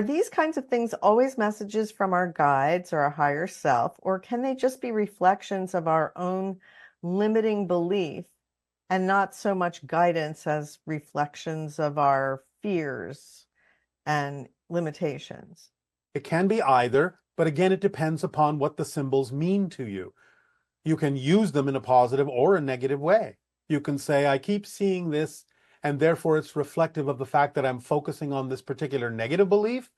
Are these kinds of things always messages from our guides or our higher self, or can they just be reflections of our own limiting belief and not so much guidance as reflections of our fears and limitations? It can be either, but again, it depends upon what the symbols mean to you. You can use them in a positive or a negative way. You can say, I keep seeing this, and therefore it's reflective of the fact that I'm focusing on this particular negative belief.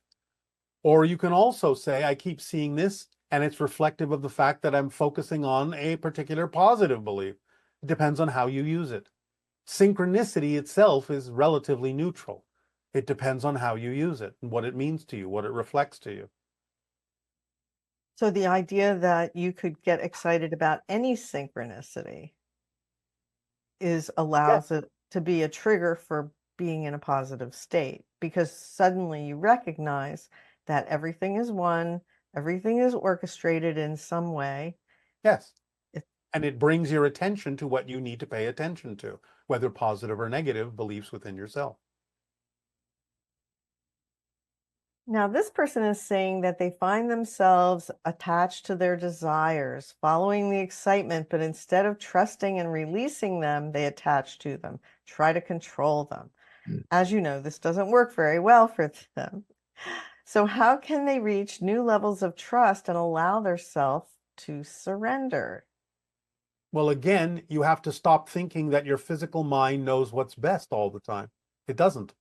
Or you can also say, I keep seeing this, and it's reflective of the fact that I'm focusing on a particular positive belief. It depends on how you use it. Synchronicity itself is relatively neutral. It depends on how you use it and what it means to you, what it reflects to you. So the idea that you could get excited about any synchronicity Yes. allows it to be a trigger for being in a positive state, because suddenly you recognize that everything is one, everything is orchestrated in some way. Yes. It- And it brings your attention to what you need to pay attention to, whether positive or negative beliefs within yourself. Now, this person is saying that they find themselves attached to their desires, following the excitement, but instead of trusting and releasing them, they attach to them, try to control them. As you know, this doesn't work very well for them. So, how can they reach new levels of trust and allow themselves to surrender? Well, again, you have to stop thinking that your physical mind knows what's best all the time. It doesn't.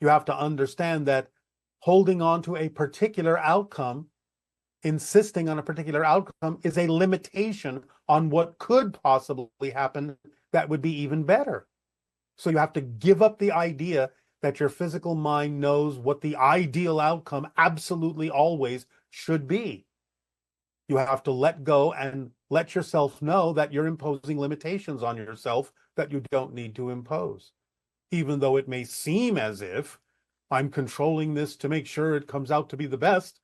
You have to understand that holding on to a particular outcome, insisting on a particular outcome, is a limitation on what could possibly happen that would be even better. So you have to give up the idea that your physical mind knows what the ideal outcome absolutely always should be. You have to let go and let yourself know that you're imposing limitations on yourself that you don't need to impose. Even though it may seem as if I'm controlling this to make sure it comes out to be the best,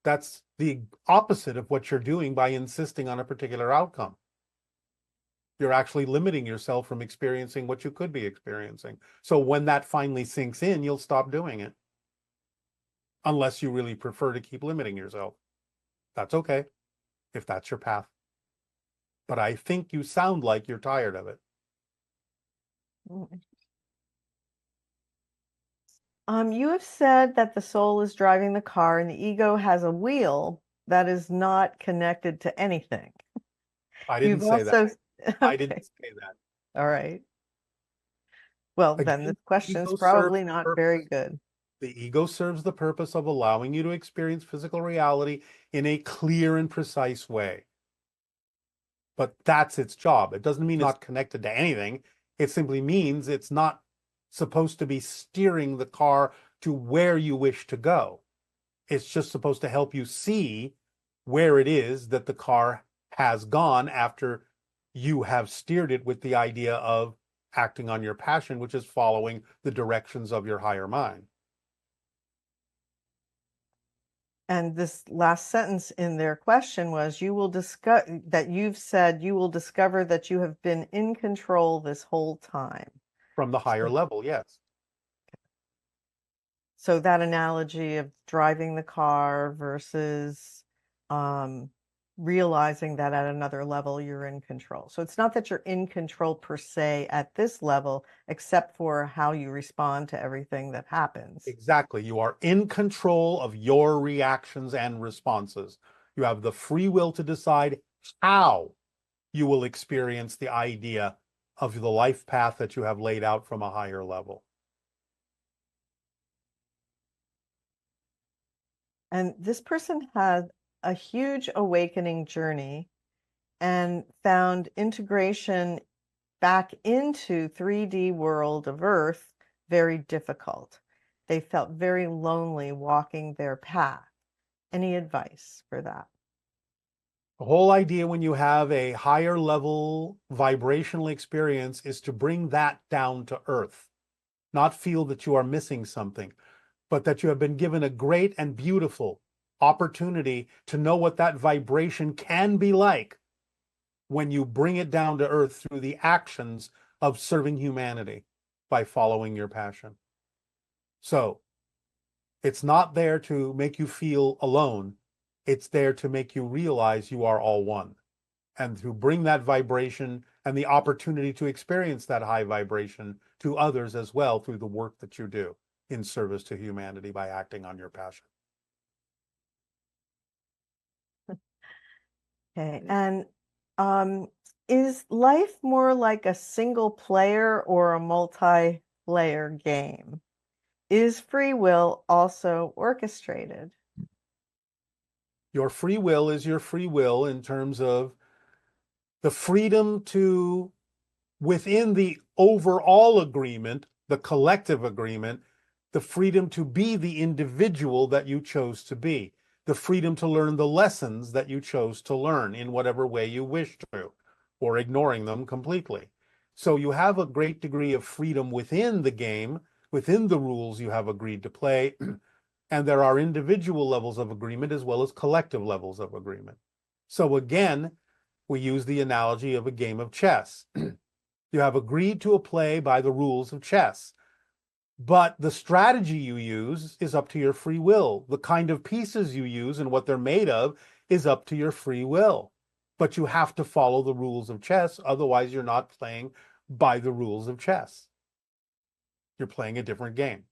that's the opposite of what you're doing by insisting on a particular outcome. You're actually limiting yourself from experiencing what you could be experiencing. So when that finally sinks in, you'll stop doing it. Unless you really prefer to keep limiting yourself. That's okay, if that's your path. But I think you sound like you're tired of it. You have said that the soul is driving the car and the ego has a wheel that is not connected to anything. I didn't You've say that. also, I didn't okay, say that. all right. Well, then Again, this question's ego serves probably the not very purpose. good. The ego serves the purpose of allowing you to experience physical reality in a clear and precise way. But that's its job. It doesn't mean it's not connected to anything. It simply means it's not supposed to be steering the car to where you wish to go. It's just supposed to help you see where it is that the car has gone after you have steered it with the idea of acting on your passion, which is following the directions of your higher mind. And this last sentence in their question was, you will discuss that you've said you will discover that you have been in control this whole time. From the higher level, yes. So that analogy of driving the car versus um, realizing that at another level you're in control. So it's not that you're in control per se at this level, except for how you respond to everything that happens. Exactly. You are in control of your reactions and responses. You have the free will to decide how you will experience the idea of the life path that you have laid out from a higher level. And this person had a huge awakening journey and found integration back into 3D world of Earth very difficult. They felt very lonely walking their path. Any advice for that? The whole idea when you have a higher level vibrational experience is to bring that down to earth, not feel that you are missing something, but that you have been given a great and beautiful opportunity to know what that vibration can be like when you bring it down to earth through the actions of serving humanity by following your passion. So It's not there to make you feel alone. It's there to make you realize you are all one and to bring that vibration and the opportunity to experience that high vibration to others as well through the work that you do in service to humanity by acting on your passion. Okay. And um, is life more like a single player or a multi-player game? Is free will also orchestrated? Your free will is your free will in terms of the freedom to, within the overall agreement, the collective agreement, the freedom to be the individual that you chose to be, the freedom to learn the lessons that you chose to learn in whatever way you wish to, or ignoring them completely. So you have a great degree of freedom within the game, within the rules you have agreed to play, and there are individual levels of agreement as well as collective levels of agreement. So again, we use the analogy of a game of chess. You have agreed to a play by the rules of chess, but the strategy you use is up to your free will. The kind of pieces you use and what they're made of is up to your free will. But you have to follow the rules of chess, otherwise, you're not playing by the rules of chess. You're playing a different game.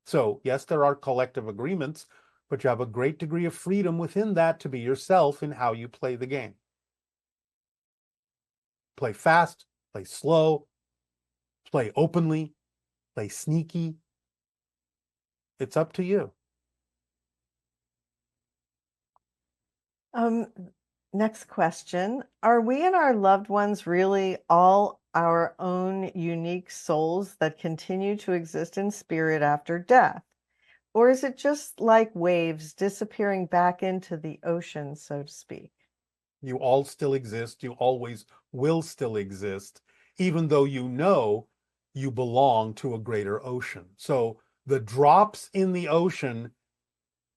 So, yes, there are collective agreements, but you have a great degree of freedom within that to be yourself in how you play the game. Play fast, play slow, play openly, play sneaky. It's up to you. Um, Next question. Are we and our loved ones really all our own unique souls that continue to exist in spirit after death? Or is it just like waves disappearing back into the ocean, so to speak? You all still exist. You always will still exist, even though you know you belong to a greater ocean. So the drops in the ocean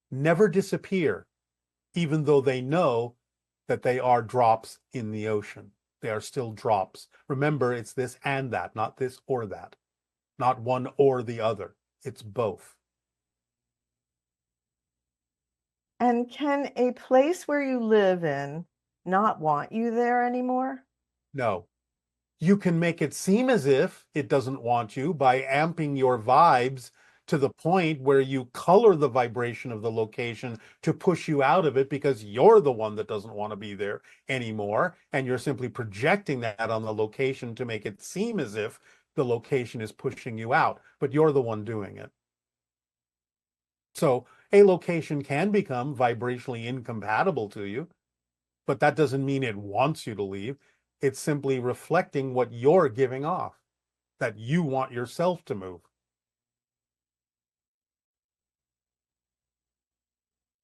never disappear, even though they know that they are drops in the ocean. They are still drops. Remember, it's this and that, not this or that, not one or the other. It's both. And can a place where you live in not want you there anymore? No, you can make it seem as if it doesn't want you by amping your vibes to the point where you color the vibration of the location to push you out of it because you're the one that doesn't want to be there anymore. And you're simply projecting that on the location to make it seem as if the location is pushing you out, but you're the one doing it. So a location can become vibrationally incompatible to you, but that doesn't mean it wants you to leave. It's simply reflecting what you're giving off, that you want yourself to move.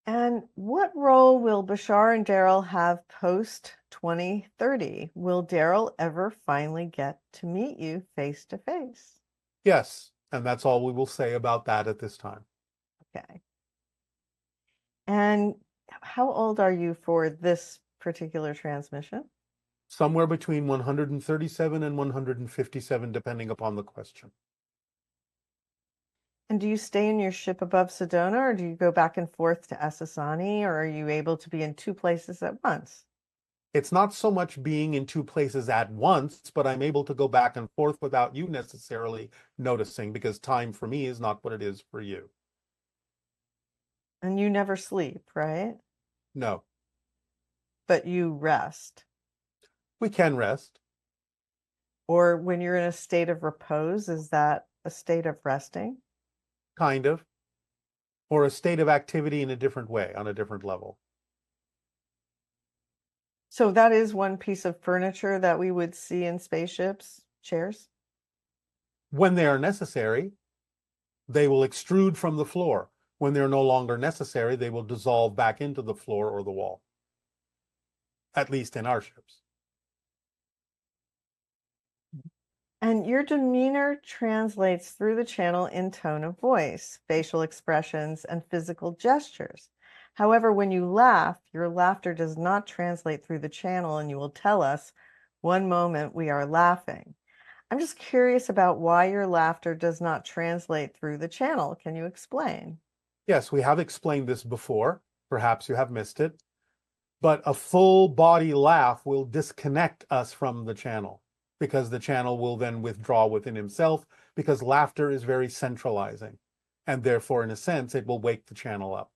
And what role will Bashar and Daryl have post 2030? Will Daryl ever finally get to meet you face to face? Yes, and that's all we will say about that at this time. Okay. And how old are you for this particular transmission? Somewhere between 137 and 157, depending upon the question. And do you stay in your ship above Sedona, or do you go back and forth to Essassani, or are you able to be in two places at once? It's not so much being in two places at once, but I'm able to go back and forth without you necessarily noticing because time for me is not what it is for you. And you never sleep, right? No, But you rest. we can rest, Or when you're in a state of repose, is that a state of resting? kind of, or a state of activity in a different way, on a different level. So that is one piece of furniture that we would see in spaceships, chairs. When they are necessary, they will extrude from the floor. When they're no longer necessary, they will dissolve back into the floor or the wall, at least in our ships. And your demeanor translates through the channel in tone of voice, facial expressions, and physical gestures. However, when you laugh, your laughter does not translate through the channel, and you will tell us one moment we are laughing. I'm just curious about why your laughter does not translate through the channel. Can you explain? Yes, we have explained this before. Perhaps you have missed it. But a full body laugh will disconnect us from the channel because the channel will then withdraw within himself because laughter is very centralizing. And therefore, in a sense, it will wake the channel up.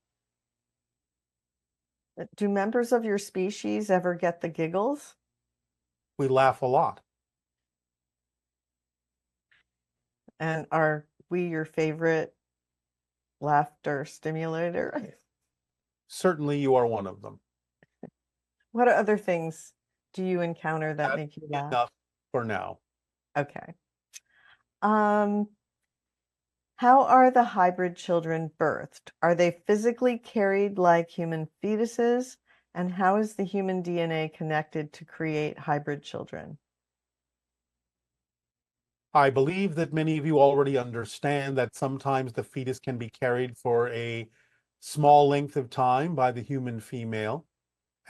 Do members of your species ever get the giggles? We laugh a lot. And are we your favorite laughter stimulator? Certainly, you are one of them. What other things do you encounter that That's make you laugh? enough for now. Okay. Um, how are the hybrid children birthed? Are they physically carried like human fetuses? And how is the human DNA connected to create hybrid children? I believe that many of you already understand that sometimes the fetus can be carried for a small length of time by the human female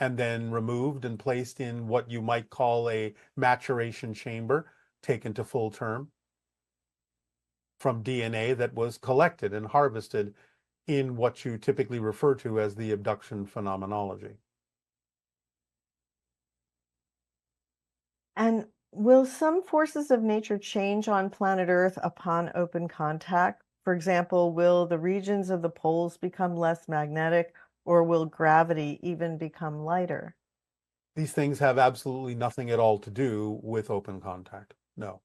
and then removed and placed in what you might call a maturation chamber, taken to full term from DNA that was collected and harvested in what you typically refer to as the abduction phenomenology. And will some forces of nature change on planet Earth upon open contact? For example, will the regions of the poles become less magnetic, or will gravity even become lighter? These things have absolutely nothing at all to do with open contact. No.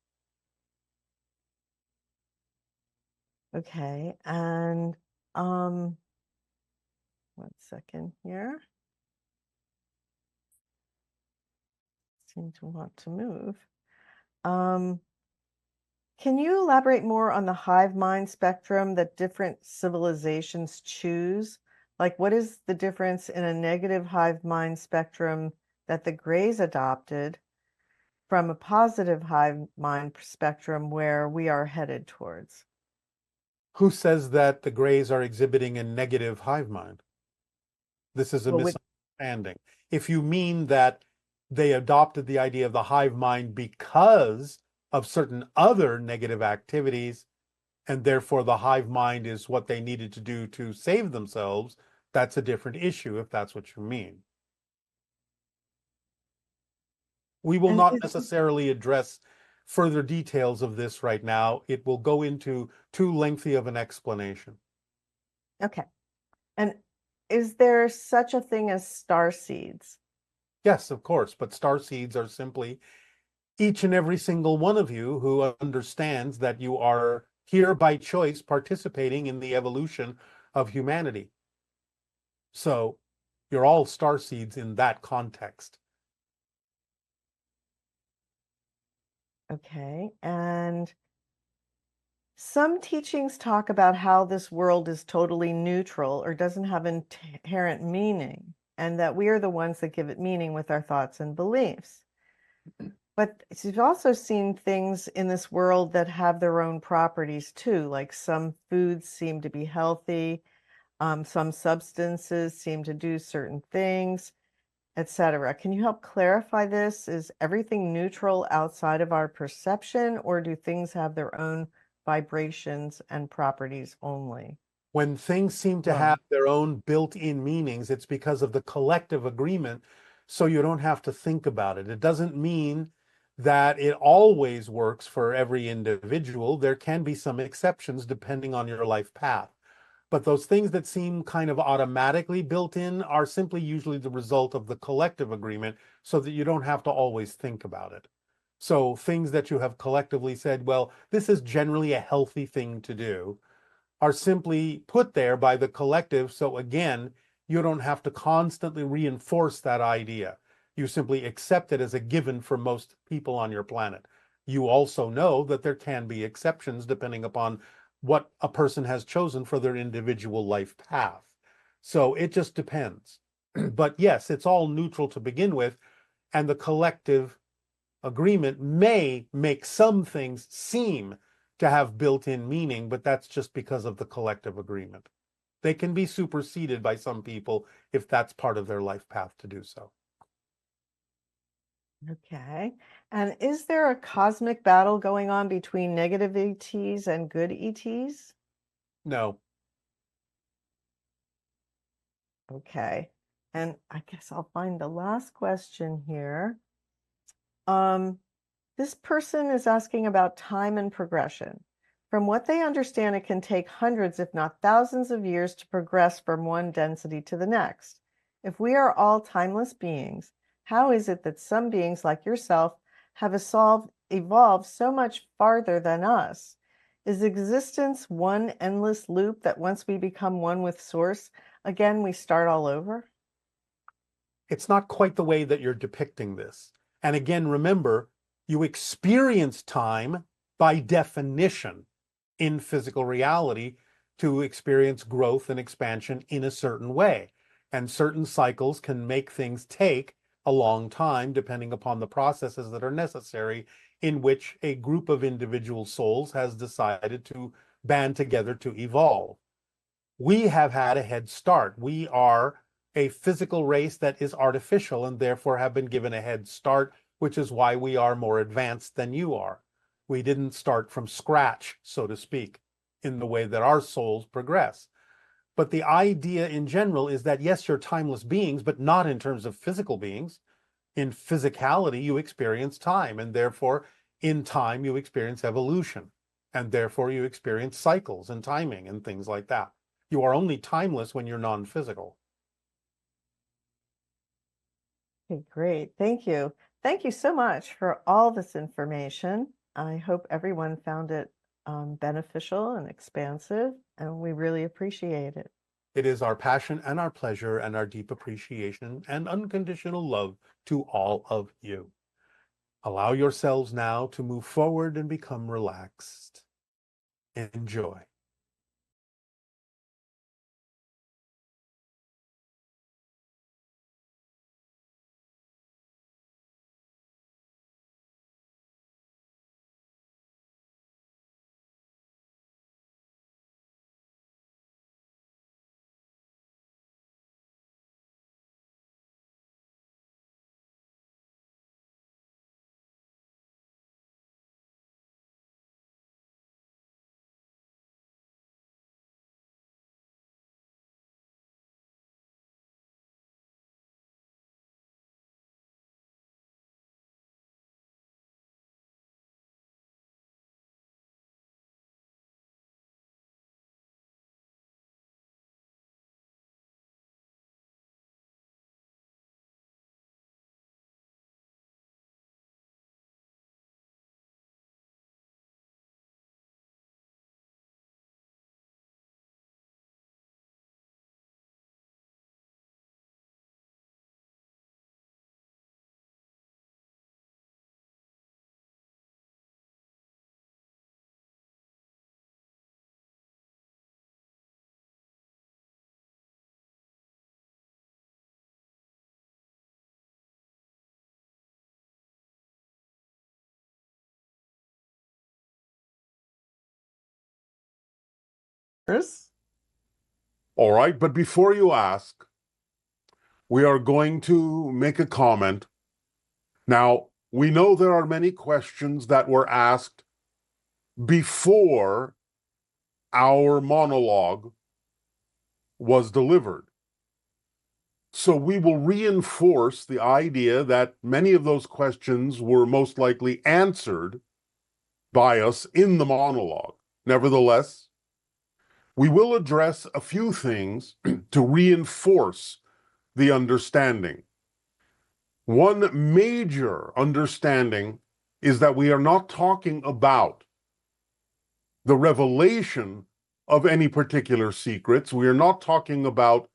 Okay, and um, 1 second here. Seem to want to move. Um, can you elaborate more on the hive mind spectrum that different civilizations choose? Like, what is the difference in a negative hive mind spectrum that the Greys adopted from a positive hive mind spectrum where we are headed towards? Who says that the Greys are exhibiting a negative hive mind? This is a Well, with misunderstanding. If you mean that they adopted the idea of the hive mind because of certain other negative activities, and therefore the hive mind is what they needed to do to save themselves, that's a different issue if that's what you mean. We will and not is necessarily address further details of this right now. It will go into too lengthy of an explanation. okay. And is there such a thing as star seeds? Yes, of course, but star seeds are simply each and every single one of you who understands that you are here by choice participating in the evolution of humanity. So you're all star seeds in that context. Okay. And some teachings talk about how this world is totally neutral or doesn't have inherent meaning, and that we are the ones that give it meaning with our thoughts and beliefs. But you've also seen things in this world that have their own properties too, like some foods seem to be healthy, some substances seem to do certain things, etc. Can you help clarify this? Is everything neutral outside of our perception, or do things have their own vibrations and properties only? When things seem to Alone. have their own built-in meanings, it's because of the collective agreement, so you don't have to think about it. It doesn't mean that it always works for every individual. There can be some exceptions depending on your life path. But those things that seem kind of automatically built in are simply usually the result of the collective agreement so that you don't have to always think about it. So things that you have collectively said, well, this is generally a healthy thing to do, are simply put there by the collective. So again, you don't have to constantly reinforce that idea. You simply accept it as a given for most people on your planet. You also know that there can be exceptions depending upon what a person has chosen for their individual life path. So it just depends. But yes, it's all neutral to begin with, and the collective agreement may make some things seem to have built-in meaning, but that's just because of the collective agreement. They can be superseded by some people if that's part of their life path to do so. Okay. And is there a cosmic battle going on between negative ETs and good ETs? No, Okay. And I guess I'll find the last question here. Um, this person is asking about time and progression. From what they understand, it can take hundreds, if not thousands of years to progress from one density to the next. If we are all timeless beings, how is it that some beings like yourself have evolved so much farther than us? Is existence one endless loop that once we become one with Source, again we start all over? It's not quite the way that you're depicting this. And again, remember, you experience time by definition in physical reality to experience growth and expansion in a certain way. And certain cycles can make things take a long time, depending upon the processes that are necessary, in which a group of individual souls has decided to band together to evolve. We have had a head start. We are a physical race that is artificial and therefore have been given a head start, which is why we are more advanced than you are. We didn't start from scratch, so to speak, in the way that our souls progress. But the idea in general is that, yes, you're timeless beings, but not in terms of physical beings. In physicality, you experience time, and therefore, in time, you experience evolution, and therefore, you experience cycles and timing and things like that. You are only timeless when you're non-physical. Okay, great. Thank you. Thank you so much for all this information. I hope everyone found it beneficial and expansive, and we really appreciate it. It is our passion and our pleasure and our deep appreciation and unconditional love to all of you. Allow yourselves now to move forward and become relaxed. Enjoy. Chris? All right, but before you ask, we are going to make a comment. Now, we know there are many questions that were asked before our monologue was delivered. So we will reinforce the idea that many of those questions were most likely answered by us in the monologue. Nevertheless, we will address a few things to reinforce the understanding. One major understanding is that we are not talking about the revelation of any particular secrets. We are not talking about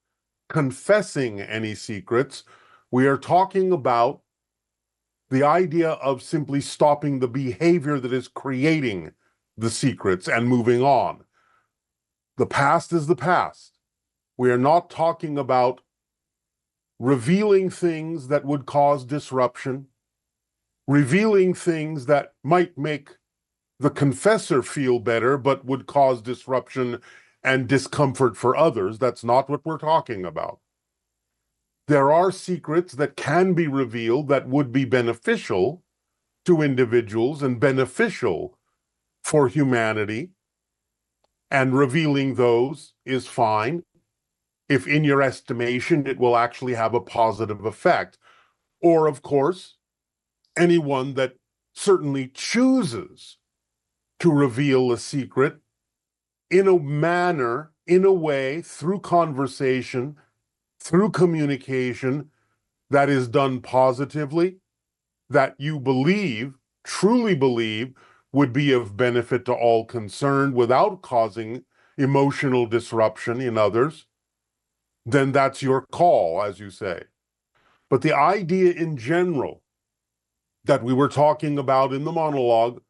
confessing any secrets. We are talking about the idea of simply stopping the behavior that is creating the secrets and moving on. The past is the past. We are not talking about revealing things that would cause disruption, revealing things that might make the confessor feel better but would cause disruption and discomfort for others. That's not what we're talking about. There are secrets that can be revealed that would be beneficial to individuals and beneficial for humanity, and revealing those is fine. if in your estimation it will actually have a positive effect. Or, of course, anyone that certainly chooses to reveal a secret in a manner, in a way, through conversation, through communication that is done positively, that you believe, truly believe, would be of benefit to all concerned without causing emotional disruption in others, then that's your call, as you say. But the idea in general that we were talking about in the monologue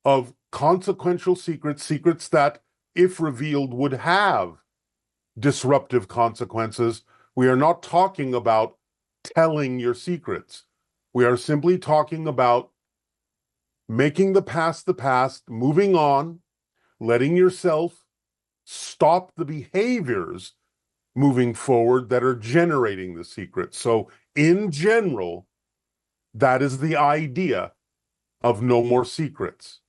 of consequential secrets, secrets that, if revealed, would have disruptive consequences, we are not talking about telling your secrets. We are simply talking about making the past, moving on, letting yourself stop the behaviors moving forward that are generating the secret. So, in general, that is the idea of no more secrets.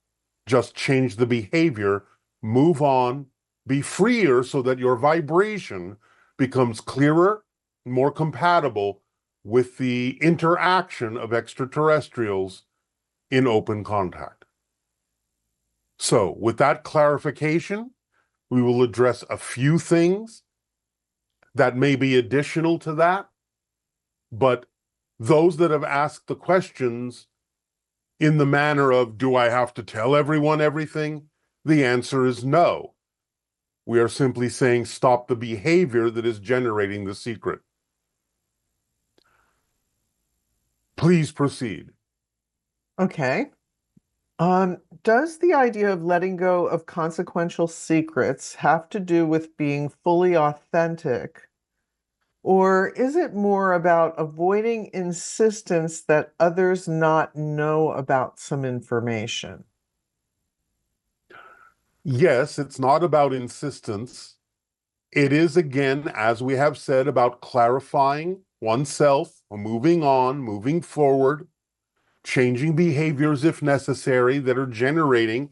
Just change the behavior, move on, be freer so that your vibration becomes clearer, more compatible with the interaction of extraterrestrials in open contact. So, with that clarification, we will address a few things that may be additional to that, but those that have asked the questions in the manner of, do I have to tell everyone everything? The answer is no. We are simply saying stop the behavior that is generating the secret. Please proceed. Okay. Does the idea of letting go of consequential secrets have to do with being fully authentic? Or is it more about avoiding insistence that others not know about some information? Yes, it's not about insistence. It is, again, as we have said, about clarifying oneself, moving on, moving forward, changing behaviors if necessary that are generating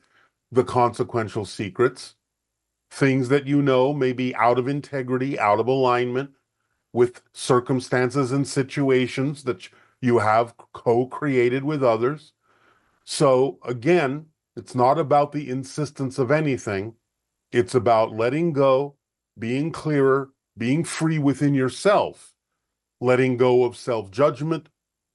the consequential secrets, things that you know may be out of integrity, out of alignment with circumstances and situations that you have co-created with others. So again, it's not about the insistence of anything. It's about letting go, being clearer, being free within yourself, letting go of self-judgment,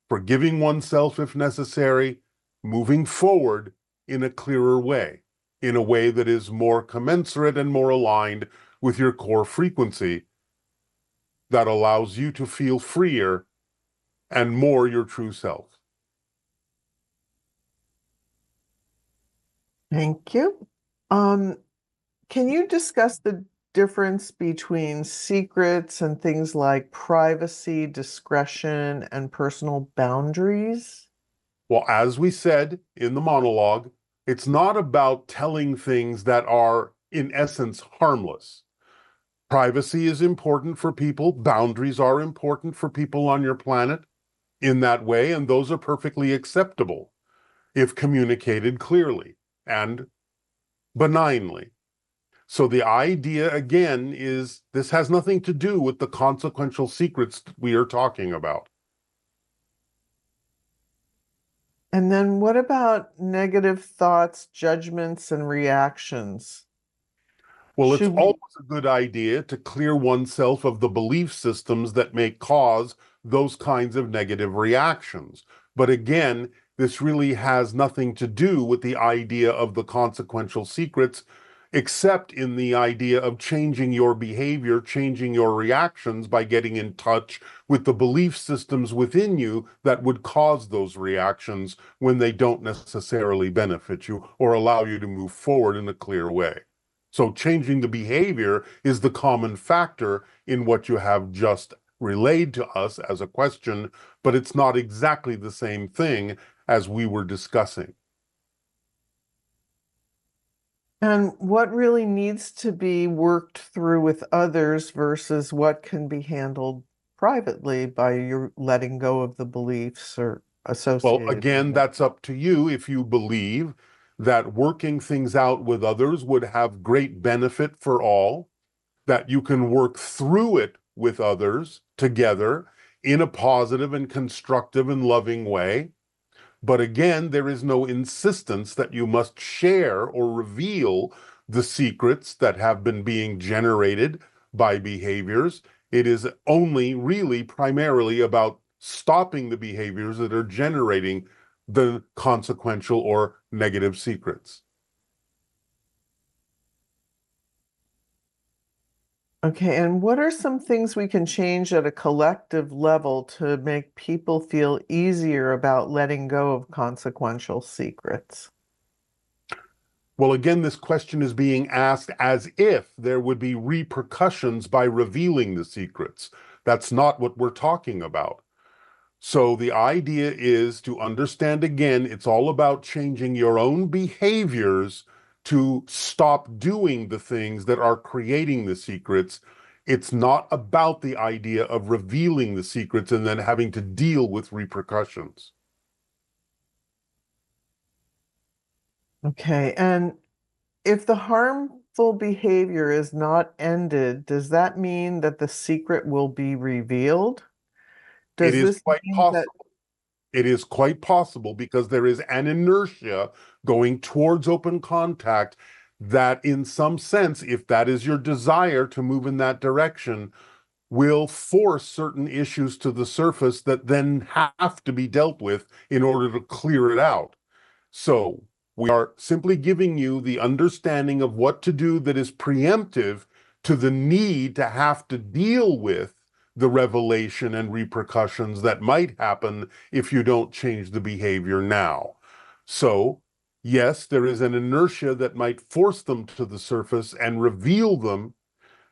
forgiving oneself if necessary, moving forward in a clearer way, in a way that is more commensurate and more aligned with your core frequency that allows you to feel freer and more your true self. Thank you. Um, can you discuss the difference between secrets and things like privacy, discretion, and personal boundaries? Well, as we said in the monologue, it's not about telling things that are, in essence, harmless. Privacy is important for people. Boundaries are important for people on your planet in that way, and those are perfectly acceptable if communicated clearly and benignly. So the idea, again, is this has nothing to do with the consequential secrets we are talking about. And then what about negative thoughts, judgments, and reactions? Well, it's Should we, always a good idea to clear oneself of the belief systems that may cause those kinds of negative reactions. But again, this really has nothing to do with the idea of the consequential secrets, except in the idea of changing your behavior, changing your reactions by getting in touch with the belief systems within you that would cause those reactions when they don't necessarily benefit you or allow you to move forward in a clear way. So changing the behavior is the common factor in what you have just relayed to us as a question, but it's not exactly the same thing as we were discussing. and what really needs to be worked through with others versus what can be handled privately by your letting go of the beliefs or Well, associated with again, them? that's up to you if you believe that working things out with others would have great benefit for all. that you can work through it with others together in a positive and constructive and loving way. But again, there is no insistence that you must share or reveal the secrets that have been being generated by behaviors. It is only really primarily about stopping the behaviors that are generating the consequential or negative secrets. Okay, and what are some things we can change at a collective level to make people feel easier about letting go of consequential secrets? Well, again, this question is being asked as if there would be repercussions by revealing the secrets. That's not what we're talking about. So the idea is to understand, again, it's all about changing your own behaviors to stop doing the things that are creating the secrets. It's not about the idea of revealing the secrets and then having to deal with repercussions. Okay, and if the harmful behavior is not ended, does that mean that the secret will be revealed? It Does is this quite mean that, possible. It is quite possible because there is an inertia going towards open contact that, in some sense, if that is your desire to move in that direction, will force certain issues to the surface that then have to be dealt with in order to clear it out. So we are simply giving you the understanding of what to do that is preemptive to the need to have to deal with the revelation and repercussions that might happen if you don't change the behavior now. So, yes, there is an inertia that might force them to the surface and reveal them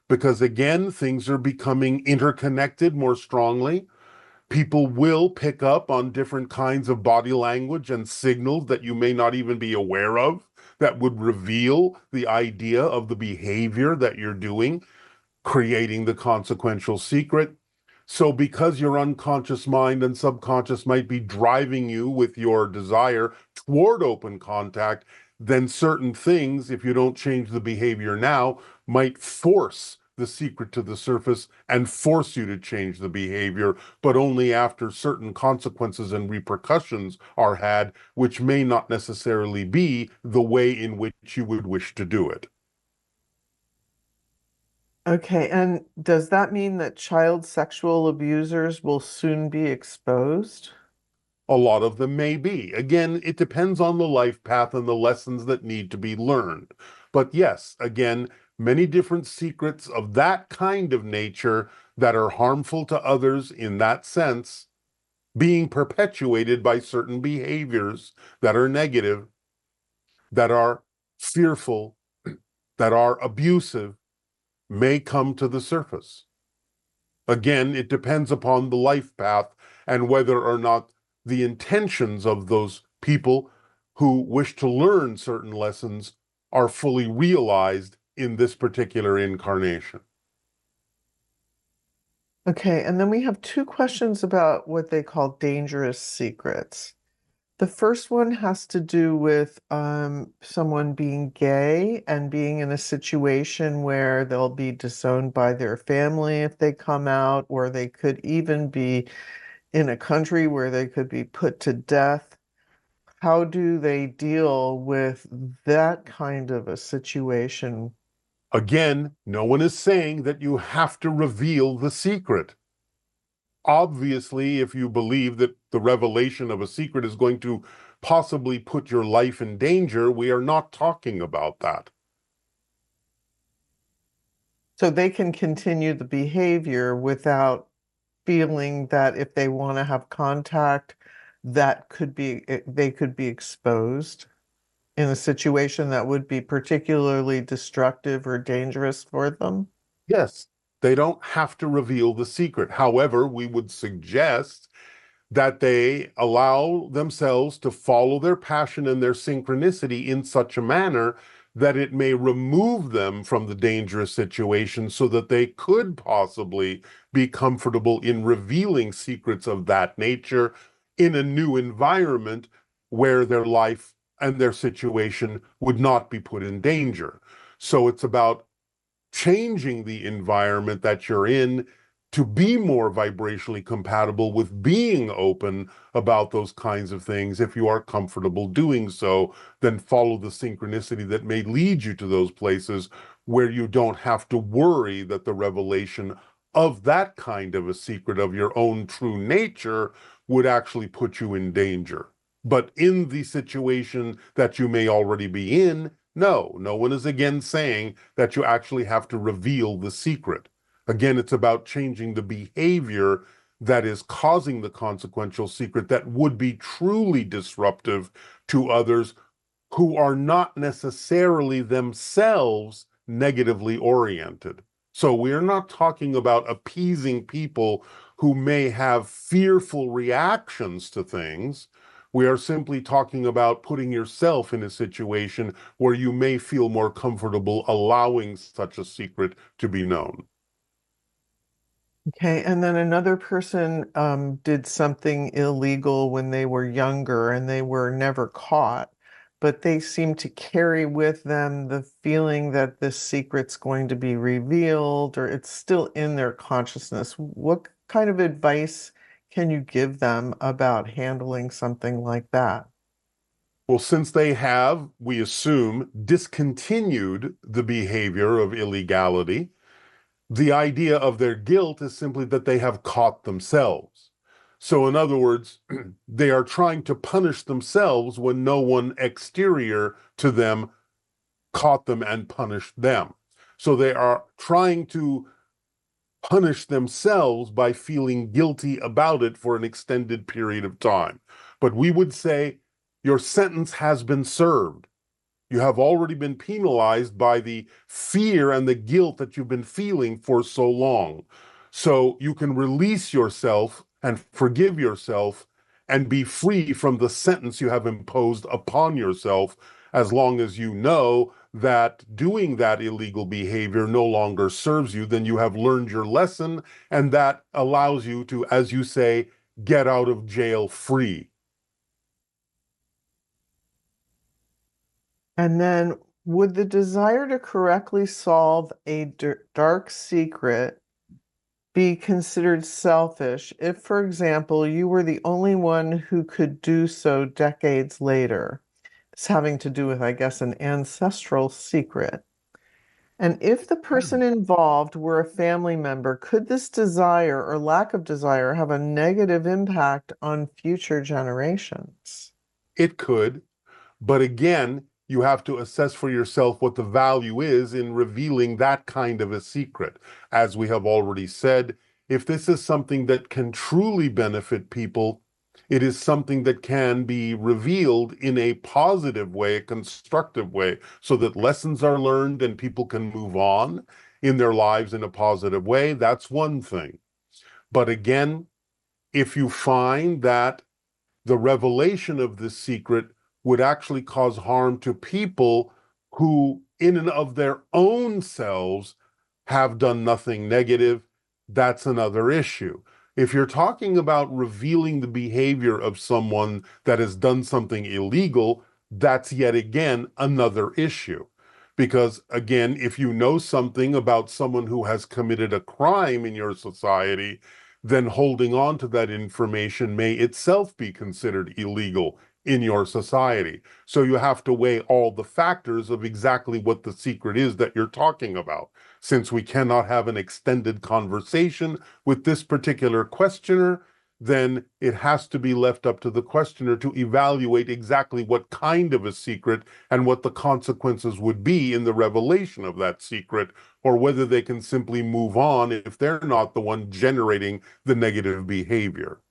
because, again, things are becoming interconnected more strongly. People will pick up on different kinds of body language and signals that you may not even be aware of that would reveal the idea of the behavior that you're doing, creating the consequential secret. So, because your unconscious mind and subconscious might be driving you with your desire toward open contact, then certain things, if you don't change the behavior now, might force the secret to the surface and force you to change the behavior, but only after certain consequences and repercussions are had, which may not necessarily be the way in which you would wish to do it. okay, and does that mean that child sexual abusers will soon be exposed? A lot of them may be. Again, it depends on the life path and the lessons that need to be learned. But yes, again, many different secrets of that kind of nature that are harmful to others in that sense, being perpetuated by certain behaviors that are negative, that are fearful, that are abusive, may come to the surface. Again, it depends upon the life path and whether or not the intentions of those people who wish to learn certain lessons are fully realized in this particular incarnation. Okay, and then we have two questions about what they call dangerous secrets. The first one has to do with someone being gay and being in a situation where they'll be disowned by their family if they come out, or they could even be in a country where they could be put to death. How do they deal with that kind of a situation? Again, no one is saying that you have to reveal the secret. Obviously, if you believe that the revelation of a secret is going to possibly put your life in danger, we are not talking about that. So they can continue the behavior without feeling that if they want to have contact, that could be, they could be exposed in a situation that would be particularly destructive or dangerous for them. Yes, they don't have to reveal the secret. However, we would suggest that they allow themselves to follow their passion and their synchronicity in such a manner that it may remove them from the dangerous situation so that they could possibly be comfortable in revealing secrets of that nature in a new environment where their life and their situation would not be put in danger. So it's about changing the environment that you're in to be more vibrationally compatible with being open about those kinds of things. If you are comfortable doing so, then follow the synchronicity that may lead you to those places where you don't have to worry that the revelation of that kind of a secret of your own true nature would actually put you in danger. But in the situation that you may already be in, no one is again saying that you actually have to reveal the secret. Again, it's about changing the behavior that is causing the consequential secret that would be truly disruptive to others who are not necessarily themselves negatively oriented. So we're not talking about appeasing people who may have fearful reactions to things. We are simply talking about putting yourself in a situation where you may feel more comfortable allowing such a secret to be known. Okay, and then another person did something illegal when they were younger and they were never caught, but they seem to carry with them the feeling that this secret's going to be revealed or it's still in their consciousness. What kind of advice can you give them about handling something like that? Well, since they have, we assume, discontinued the behavior of illegality, the idea of their guilt is simply that they have caught themselves. So, in other words, they are trying to punish themselves when no one exterior to them caught them and punished them. So, they are trying to punish themselves by feeling guilty about it for an extended period of time. But we would say your sentence has been served. You have already been penalized by the fear and the guilt that you've been feeling for so long. So you can release yourself and forgive yourself and be free from the sentence you have imposed upon yourself, as long as you know that doing that illegal behavior no longer serves you. Then you have learned your lesson, and that allows you to, as you say, get out of jail free. And then would the desire to correctly solve a dark secret be considered selfish if, for example, you were the only one who could do so decades later? It's having to do with, I guess, an ancestral secret. And if the person involved were a family member, could this desire or lack of desire have a negative impact on future generations? It could. But again, you have to assess for yourself what the value is in revealing that kind of a secret. As we have already said, if this is something that can truly benefit people, it is something that can be revealed in a positive way, a constructive way, so that lessons are learned and people can move on in their lives in a positive way. That's one thing. But again, if you find that the revelation of this secret would actually cause harm to people who, in and of their own selves, have done nothing negative, that's another issue. If you're talking about revealing the behavior of someone that has done something illegal, that's yet again another issue. Because again, if you know something about someone who has committed a crime in your society, then holding on to that information may itself be considered illegal in your society. So you have to weigh all the factors of exactly what the secret is that you're talking about. Since we cannot have an extended conversation with this particular questioner, then it has to be left up to the questioner to evaluate exactly what kind of a secret and what the consequences would be in the revelation of that secret, or whether they can simply move on if they're not the one generating the negative behavior.